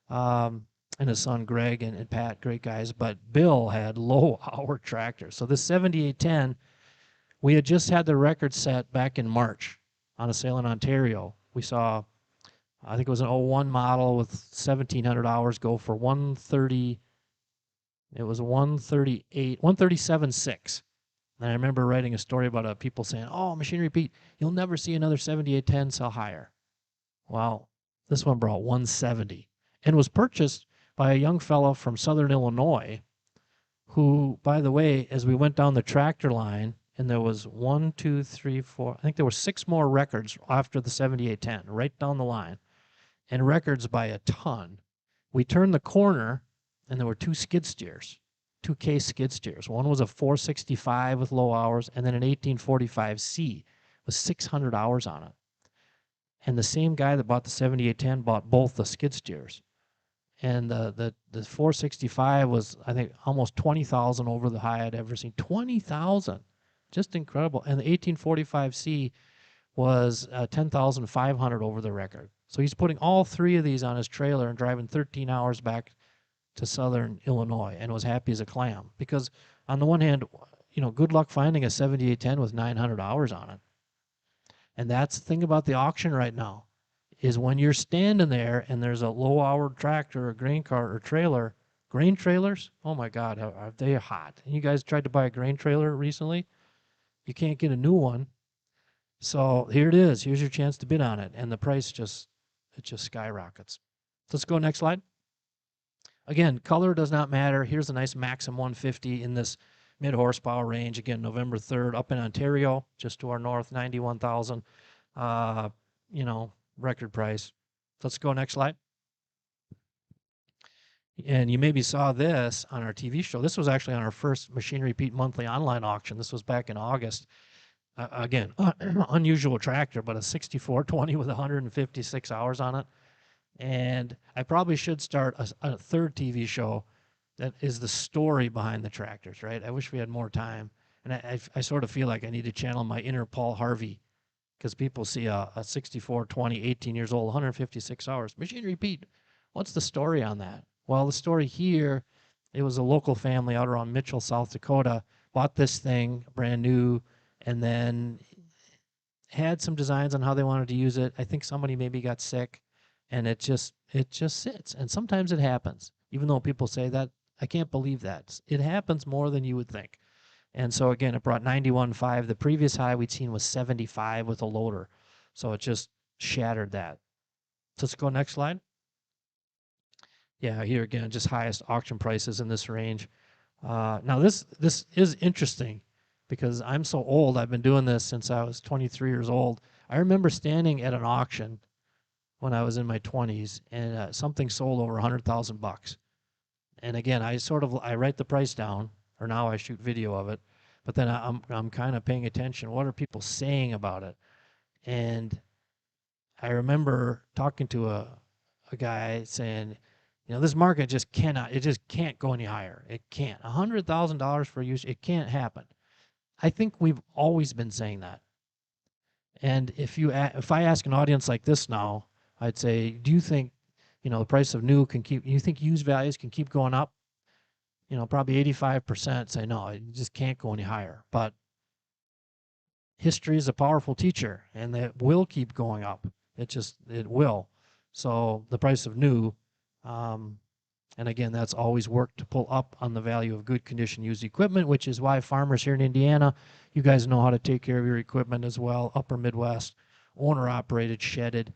and his son Greg and Pat, great guys. But Bill had low-hour tractors. So this 7810, we had just had the record set back in March on a sale in Ontario. We saw, I think it was an 01 model with 1,700 hours go for 130. It was 137.6. And I remember writing a story about people saying, oh, Machine Repeat, you'll never see another 7810 sell higher. Well, this one brought 170 and was purchased by a young fellow from Southern Illinois who, by the way, as we went down the tractor line, and there was 1, 2, 3, 4, I think there were 6 more records after the 7810, right down the line, and records by a ton. We turned the corner, and there were 2 skid steers, 2 case skid steers. One was a 465 with low hours, and then an 1845C with 600 hours on it. And the same guy that bought the 7810 bought both the skid steers. And the 465 was, I think, almost 20,000 over the high I'd ever seen. 20,000, just incredible. And the 1845C was 10,500 over the record. So he's putting all 3 of these on his trailer and driving 13 hours back to Southern Illinois, and was happy as a clam. Because on the one hand, good luck finding a 7810 with 900 hours on it. And that's the thing about the auction right now, is when you're standing there and there's a low-hour tractor or grain cart or trailer, grain trailers, oh my God, are they hot. And you guys tried to buy a grain trailer recently? You can't get a new one. So here it is. Here's your chance to bid on it. And the price just skyrockets. Let's go next slide. Again, color does not matter. Here's a nice Maxim 150 in this mid-horsepower range. Again, November 3rd, up in Ontario, just to our north, 91,000. Record price. Let's go next slide. And you maybe saw this on our TV show. This was actually on our first Machinery Pete monthly online auction. This was back in August. Again, unusual tractor, but a 6420 with 156 hours on it. And I probably should start a third TV show that is the story behind the tractors, right? I wish we had more time. And I sort of feel like I need to channel my inner Paul Harvey, because people see a 6420, 18 years old, 156 hours. Machinery Pete, what's the story on that? Well, the story here, it was a local family out around Mitchell, South Dakota, bought this thing brand new, and then had some designs on how they wanted to use it. I think somebody maybe got sick, and it just sits. And sometimes it happens. Even though people say that, I can't believe that. It happens more than you would think. And so again, it brought 91.5. The previous high we'd seen was 75 with a loader. So it just shattered that. So let's go next slide. Yeah, here again, just highest auction prices in this range. Now this is interesting because I'm so old. I've been doing this since I was 23 years old. I remember standing at an auction when I was in my 20s, and something sold over $100,000. And again, I write the price down, or now I shoot video of it, but then I'm kind of paying attention. What are people saying about it? And I remember talking to a guy saying, this market just can't go any higher. It can't. $100,000 for use, it can't happen. I think we've always been saying that. And if I ask an audience like this now, I'd say, do you think, the price of new you think used values can keep going up? Probably 85% say no, it just can't go any higher. But history is a powerful teacher, and it will keep going up. It will. So the price of new, and again, that's always worked to pull up on the value of good condition used equipment, which is why farmers here in Indiana, you guys know how to take care of your equipment as well. Upper Midwest, owner operated, shedded.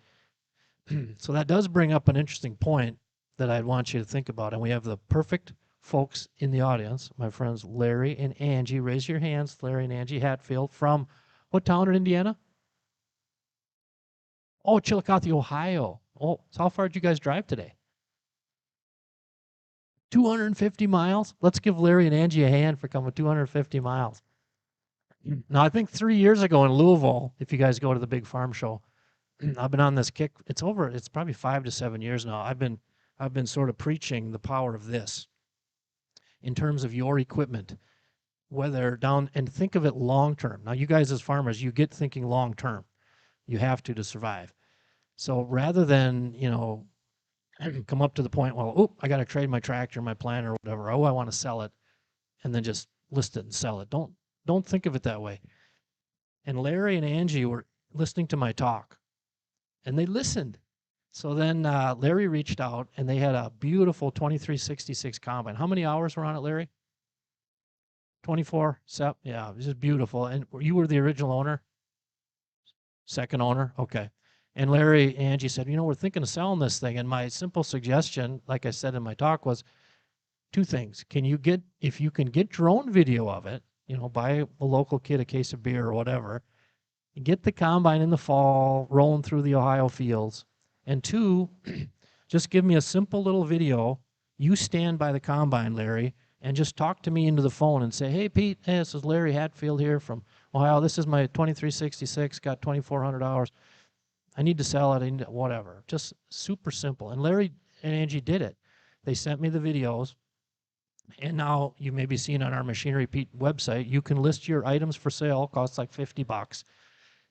So that does bring up an interesting point that I'd want you to think about. And we have the perfect folks in the audience, my friends Larry and Angie. Raise your hands, Larry and Angie Hatfield, from what town in Indiana? Oh, Chillicothe, Ohio. Oh, so how far did you guys drive today? 250 miles? Let's give Larry and Angie a hand for coming 250 miles. Now, I think 3 years ago in Louisville, if you guys go to the big farm show, I've been on this kick. It's probably 5 to 7 years now. I've been sort of preaching the power of this in terms of your equipment, whether down, and think of it long term. Now, you guys as farmers, you get thinking long term. You have to survive. So rather than, come up to the point, well, I got to trade my tractor, my planter, or whatever. I want to sell it, and then just list it and sell it. Don't think of it that way. And Larry and Angie were listening to my talk, and they listened. So then Larry reached out, and they had a beautiful 2366 combine. How many hours were on it, Larry? 24? Yeah, it was just beautiful. And you were the original owner? Second owner? Okay. And Larry and Angie said, we're thinking of selling this thing. And my simple suggestion, like I said in my talk, was two things. If you can get your own video of it, buy a local kid a case of beer or whatever, get the combine in the fall, rolling through the Ohio fields. And two, just give me a simple little video. You stand by the combine, Larry, and just talk to me into the phone and say, hey, Pete, this is Larry Hatfield here from Ohio. This is my 2366, got 2,400 hours. I need to sell it, whatever. Just super simple. And Larry and Angie did it. They sent me the videos. And now you may be seeing on our Machinery Pete website, you can list your items for sale, costs like $50.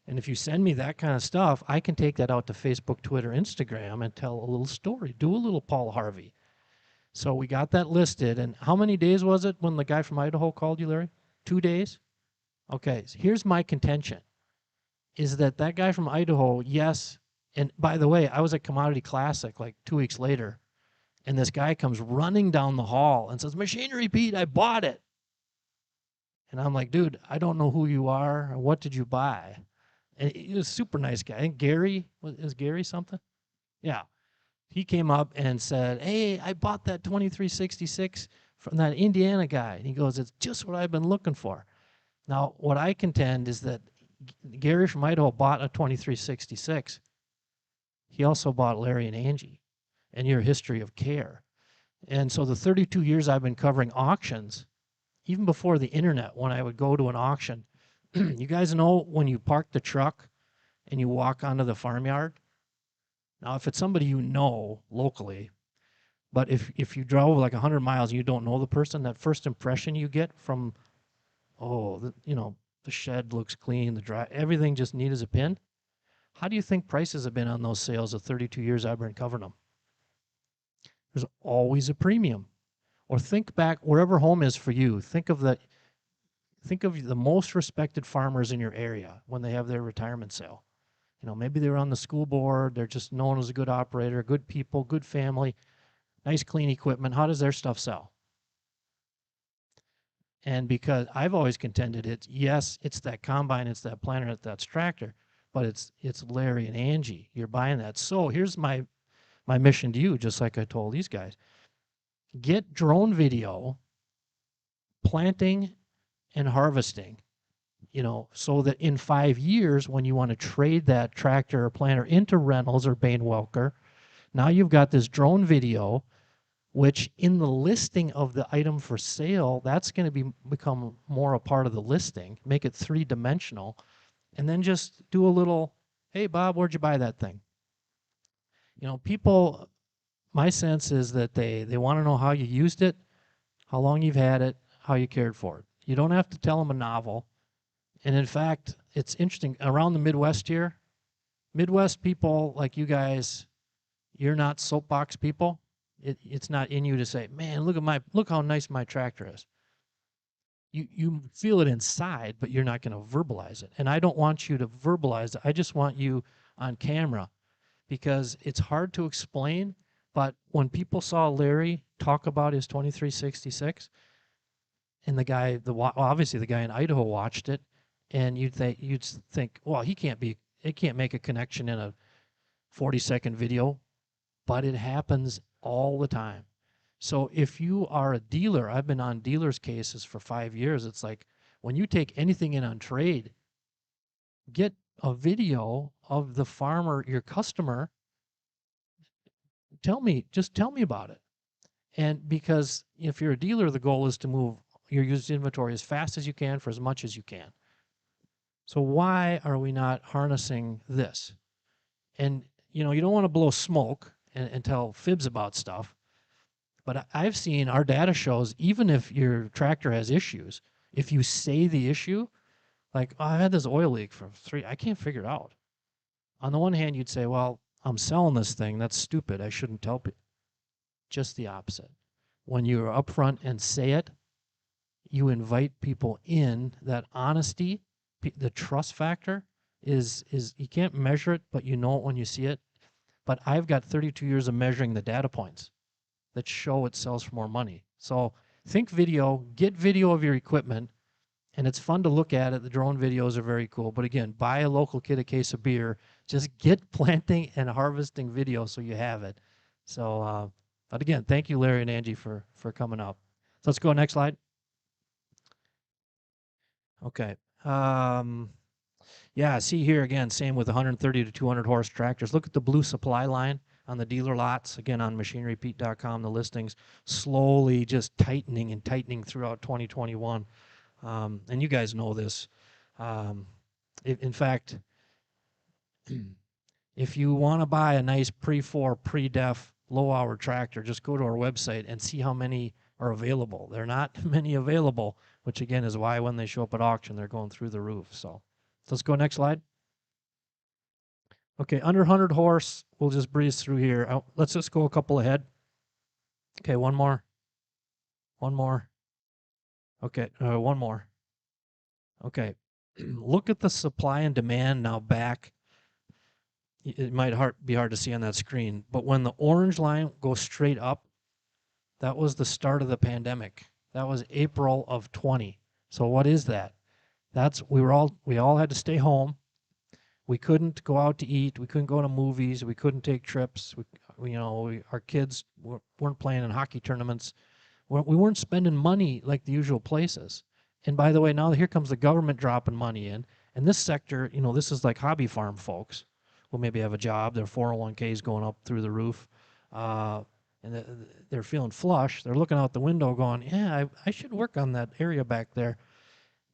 And if you send me that kind of stuff, I can take that out to Facebook, Twitter, Instagram, and tell a little story, do a little Paul Harvey. So we got that listed. And how many days was it when the guy from Idaho called you, Larry? 2 days? Okay, so here's my contention, is that guy from Idaho, yes, and by the way, I was at Commodity Classic like 2 weeks later, and this guy comes running down the hall and says, Machinery Pete, I bought it. And I'm like, dude, I don't know who you are, or what did you buy? And he was a super nice guy. I think Gary, is Gary something? Yeah. he came up and said, "Hey, I bought that 2366 from that Indiana guy." And he goes, "It's just what I've been looking for." Now, what I contend is that Gary from Idaho bought a 2366. He also bought Larry and Angie and your history of care. And so the 32 years I've been covering auctions, even before the internet, when I would go to an auction, you guys know when you park the truck and you walk onto the farmyard? Now, if it's somebody you know locally, but if you drove like 100 miles and you don't know the person, that first impression you get from, the shed looks clean, everything just neat as a pin. How do you think prices have been on those sales of 32 years I've been covering them? There's always a premium. Or think back wherever home is for you. Think of the most respected farmers in your area when they have their retirement sale. Maybe they're on the school board, they're just known as a good operator, good people, good family, nice clean equipment. How does their stuff sell? And because I've always contended it's that combine, it's that planter, it's that tractor, but it's Larry and Angie. You're buying that. So here's my mission to you, just like I told these guys. Get drone video, planting and harvesting, so that in 5 years, when you want to trade that tractor or planter into Reynolds or Bain Welker, now you've got this drone video, which in the listing of the item for sale, that's going to become more a part of the listing, make it 3-dimensional, and then just do a little, "Hey, Bob, where'd you buy that thing?" People, my sense is that they want to know how you used it, how long you've had it, how you cared for it. You don't have to tell them a novel. And in fact, it's interesting, around the Midwest here, Midwest people like you guys, you're not soapbox people. It's not in you to say, "Man, look how nice my tractor is." You feel it inside, but you're not going to verbalize it. And I don't want you to verbalize it. I just want you on camera, because it's hard to explain. But when people saw Larry talk about his 2366, and obviously the guy in Idaho watched it, and you'd think, well, it can't make a connection in a 40-second video, but it happens all the time. So if you are a dealer, I've been on dealers' cases for 5 years. It's like when you take anything in on trade, get a video of the farmer, your customer. Just tell me about it. And because if you're a dealer, the goal is to move your used inventory as fast as you can for as much as you can. So why are we not harnessing this? And you don't want to blow smoke and tell fibs about stuff. But I've seen, our data shows, even if your tractor has issues, if you say the issue, like, "Oh, I had this oil leak for 3, I can't figure it out." On the one hand, you'd say, "Well, I'm selling this thing. That's stupid. I shouldn't tell people." Just the opposite. When you're upfront and say it, you invite people in. That honesty, the trust factor is you can't measure it, but you know it when you see it. But I've got 32 years of measuring the data points that show it sells for more money. So think video, get video of your equipment, and it's fun to look at it. The drone videos are very cool. But again, buy a local kid a case of beer. Just get planting and harvesting video so you have it. So, but again, thank you, Larry and Angie, for coming up. So let's go next slide. Okay. Yeah, see here again, same with 130 to 200 horse tractors. Look at the blue supply line on the dealer lots. Again, on machinerypete.com, the listings slowly just tightening and tightening throughout 2021. And you guys know this. In fact, if you want to buy a nice pre-4, pre-def, low-hour tractor, just go to our website and see how many are available. There are not many available, which again is why when they show up at auction, they're going through the roof. So let's go next slide. Okay, under 100 horse, we'll just breeze through here. Let's just go a couple ahead. Okay, one more. One more. Okay, one more. Okay, look at the supply and demand now back. It might be hard to see on that screen, but when the orange line goes straight up, that was the start of the pandemic. That was April of 20. So what is that? We all had to stay home. We couldn't go out to eat. We couldn't go to movies. We couldn't take trips. our kids weren't playing in hockey tournaments. We weren't spending money like the usual places. And by the way, now here comes the government dropping money in. And this sector, this is like hobby farm folks who maybe have a job. Their 401k is going up through the roof. And they're feeling flush. They're looking out the window going, yeah, I should work on that area back there.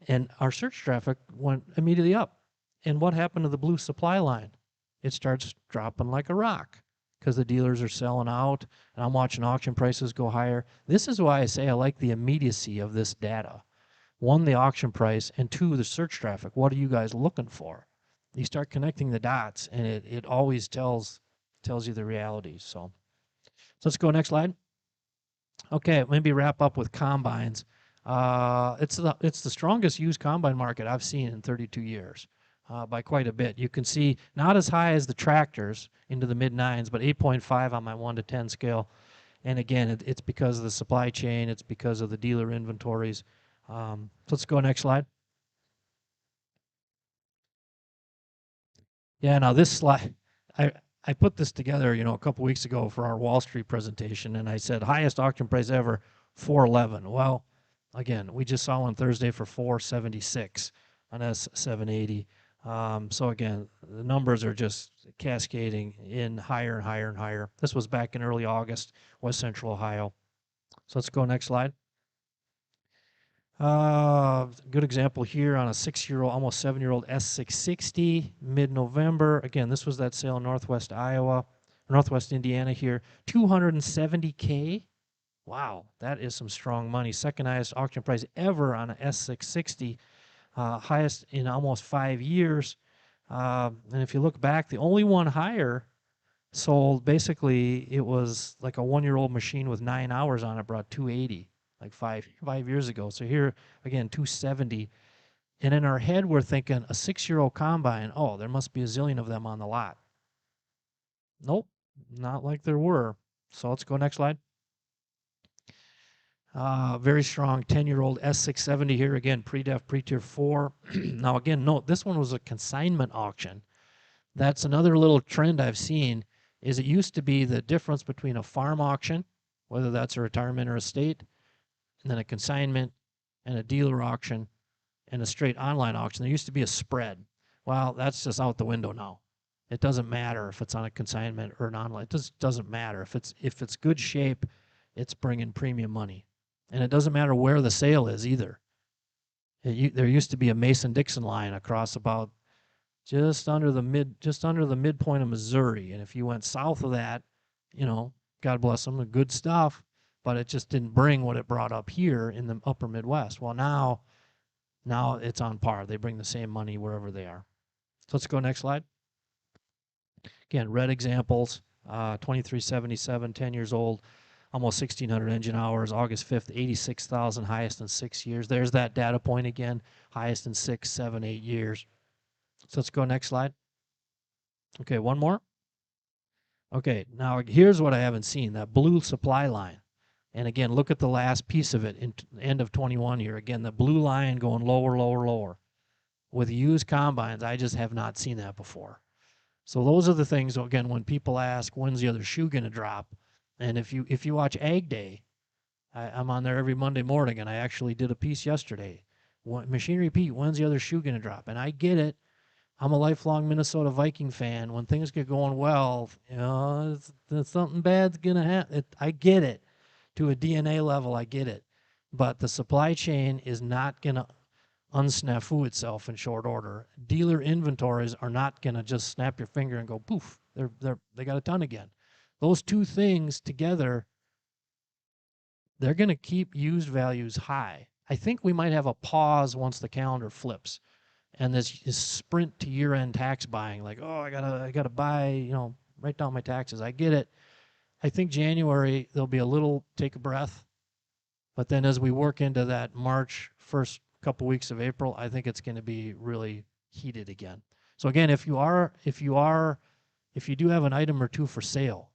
And our search traffic went immediately up. And what happened to the blue supply line? It starts dropping like a rock because the dealers are selling out, and I'm watching auction prices go higher. This is why I say I like the immediacy of this data. One, the auction price, and two, the search traffic. What are you guys looking for? You start connecting the dots, and it always tells you the reality. So let's go next slide. Okay, maybe wrap up with combines. It's the strongest used combine market I've seen in 32 years. By quite a bit. You can see not as high as the tractors into the mid-9s, but 8.5 on my 1 to 10 scale. And again, it's because of the supply chain. It's because of the dealer inventories. So let's go next slide. Yeah, now this slide, I put this together, a couple weeks ago for our Wall Street presentation, and I said highest auction price ever, 411. Well, again, we just saw one Thursday for 476 on S780. So again, the numbers are just cascading in higher and higher and higher. This was back in early August, West Central Ohio. So let's go next slide. Good example here on a 6-year-old, almost 7-year-old S660, mid-November. Again, this was that sale in Northwest Iowa, Northwest Indiana here, 270K. Wow, that is some strong money. Second highest auction price ever on an S660. Highest in almost 5 years. And if you look back, the only one higher sold, basically, it was like a 1-year-old machine with 9 hours on it, brought 280, like five years ago. So here, again, 270. And in our head, we're thinking a 6-year-old combine, oh, there must be a zillion of them on the lot. Nope, not like there were. So let's go next slide. Very strong 10-year-old S670 here. Again, pre-def, pre-tier 4. Now, again, note, this one was a consignment auction. That's another little trend I've seen, is it used to be the difference between a farm auction, whether that's a retirement or estate, and then a consignment and a dealer auction and a straight online auction. There used to be a spread. Well, that's just out the window now. It doesn't matter if it's on a consignment or an online. It just doesn't matter. If it's good shape, it's bringing premium money. And it doesn't matter where the sale is either. There used to be a Mason-Dixon line across about just under the midpoint of Missouri. And if you went south of that, God bless them, good stuff, but it just didn't bring what it brought up here in the upper Midwest. Well, now it's on par. They bring the same money wherever they are. So let's go next slide. Again, red examples, 2377, 10 years old. Almost 1,600 engine hours, August 5th, 86,000, highest in 6 years. There's that data point again, highest in 6, 7, 8 years. So let's go next slide. Okay, one more. Okay, now here's what I haven't seen, that blue supply line. And again, look at the last piece of it, in end of 21 here. Again, the blue line going lower, lower, lower. With used combines, I just have not seen that before. So those are the things, again, when people ask, when's the other shoe going to drop? And if you watch Ag Day, I'm on there every Monday morning, and I actually did a piece yesterday. Machinery Pete, when's the other shoe going to drop? And I get it. I'm a lifelong Minnesota Viking fan. When things get going well, something bad's going to happen. I get it. To a DNA level, I get it. But the supply chain is not going to unsnafu itself in short order. Dealer inventories are not going to just snap your finger and go poof. They got a ton again. Those two things together, they're going to keep used values high. I think we might have a pause once the calendar flips, and this sprint to year-end tax buying, like, oh, I gotta buy, write down my taxes. I get it. I think January there'll be a little take a breath, but then as we work into that March, first couple weeks of April, I think it's going to be really heated again. So again, if you do have an item or two for sale,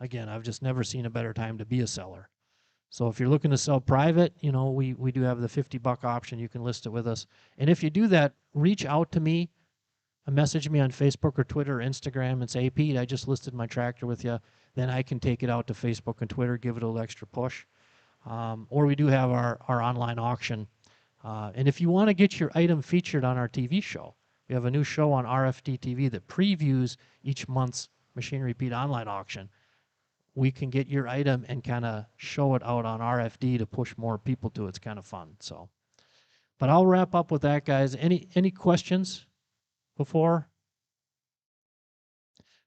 again, I've just never seen a better time to be a seller. So if you're looking to sell private, we do have the $50 option. You can list it with us. And if you do that, reach out to me. message me on Facebook or Twitter or Instagram and say, hey, Pete, I just listed my tractor with you. Then I can take it out to Facebook and Twitter, give it a little extra push. Or we do have our online auction. And if you want to get your item featured on our TV show, we have a new show on RFD TV that previews each month's Machinery Pete online auction. We can get your item and kind of show it out on RFD to push more people to it. It's kind of fun. So, but I'll wrap up with that, guys. Any questions before?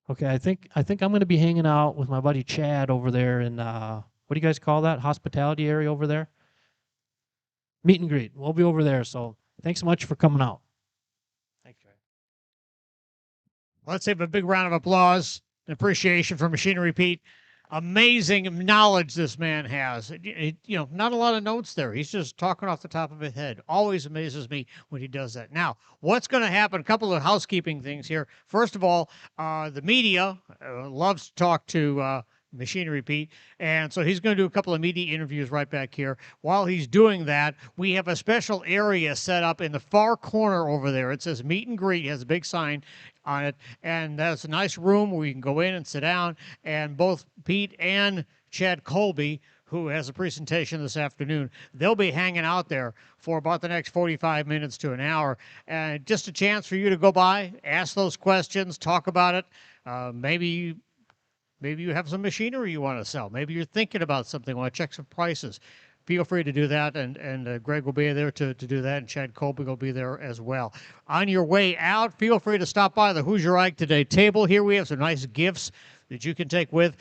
Okay, I think I'm going to be hanging out with my buddy Chad over there in what do you guys call that? Hospitality area over there? Meet and greet. We'll be over there. So thanks so much for coming out. Thanks, Chad. Let's have a big round of applause and appreciation for Machinery Pete. Amazing knowledge this man has. Not a lot of notes there. He's just talking off the top of his head. Always amazes me when he does that. Now, what's going to happen? A couple of housekeeping things here. First of all, the media loves to talk to Machinery Pete, and so he's going to do a couple of media interviews right back here. While he's doing that, we have a special area set up in the far corner over there. It says meet and greet. It has a big sign on it, and that's a nice room where you can go in and sit down, and both Pete and Chad Colby, who has a presentation this afternoon, they'll be hanging out there for about the next 45 minutes to an hour, and just a chance for you to go by, ask those questions, talk about it. Maybe you have some machinery you want to sell. Maybe you're thinking about something, want to check some prices. Feel free to do that, and Greg will be there to do that, and Chad Colby will be there as well. On your way out, feel free to stop by the Hoosier Ike Today table. Here we have some nice gifts that you can take with.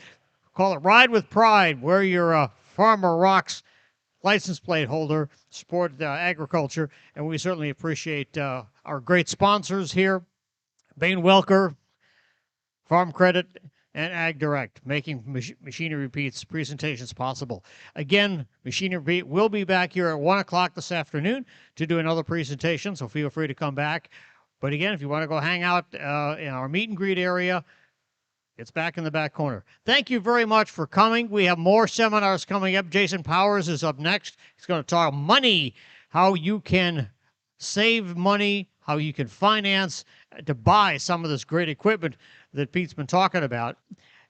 Call it Ride with Pride. Wear your Farmer Rocks license plate holder. Support agriculture, and we certainly appreciate our great sponsors here, Bain Welker, Farm Credit, and Ag Direct, making Machinery Pete's presentations possible. Again, Machinery Pete will be back here at 1 o'clock this afternoon to do another presentation, so feel free to come back. But again, if you want to go hang out in our meet and greet area, it's back in the back corner. Thank you very much for coming. We have more seminars coming up. Jason Powers is up next. He's going to talk money, how you can save money, how you can finance to buy some of this great equipment that Pete's been talking about.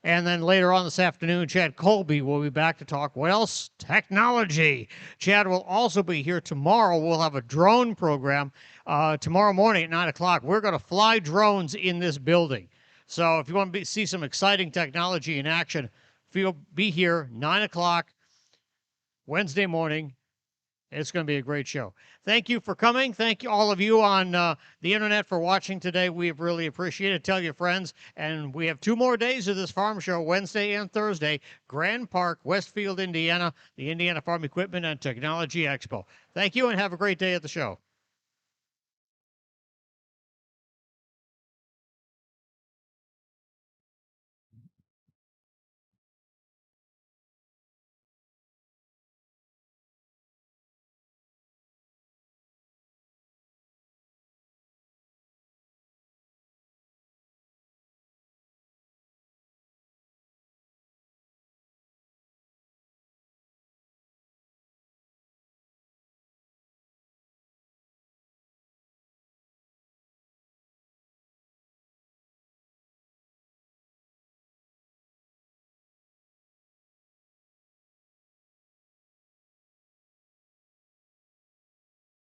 And then later on this afternoon, Chad Colby will be back to talk, what else? Technology. Chad will also be here tomorrow. We'll have a drone program tomorrow morning at 9 o'clock. We're going to fly drones in this building. So if you want to see some exciting technology in action, be here 9 o'clock Wednesday morning. It's going to be a great show. Thank you for coming. Thank you, all of you on the internet, for watching today. We really appreciate it. Tell your friends. And we have 2 more days of this farm show, Wednesday and Thursday, Grand Park, Westfield, Indiana, the Indiana Farm Equipment and Technology Expo. Thank you, and have a great day at the show.